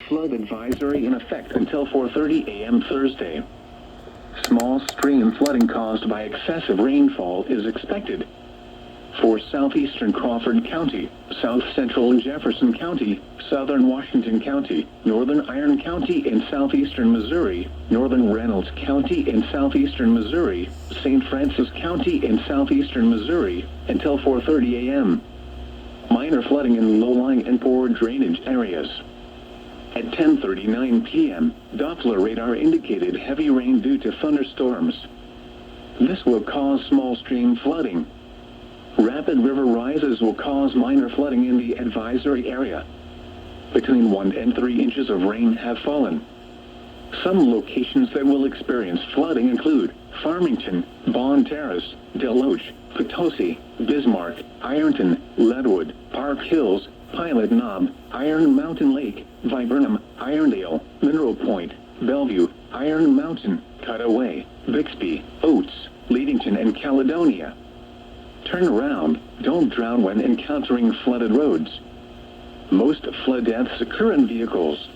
flood advisory in effect until 4:30 a.m. Thursday. Small stream flooding caused by excessive rainfall is expected for southeastern Crawford County, south central Jefferson County, southern Washington County, northern Iron County in southeastern Missouri, northern Reynolds County in southeastern Missouri, St. Francis County in southeastern Missouri, until 4:30 a.m. Minor flooding in low-lying and poor drainage areas. At 10:39 p.m., Doppler radar indicated heavy rain due to thunderstorms. This will cause small stream flooding. Rapid river rises will cause minor flooding in the advisory area. Between 1 and 3 inches of rain have fallen. Some locations that will experience flooding include Farmington, Bond Terrace, Deloach, Potosi, Bismarck, Ironton, Leadwood, Park Hills, Pilot Knob, Iron Mountain Lake, Viburnum, Irondale, Mineral Point, Bellevue, Iron Mountain, Cutaway, Bixby, Oates, Leadington, and Caledonia. Turn around. Don't drown when encountering flooded roads. Most flood deaths occur in vehicles.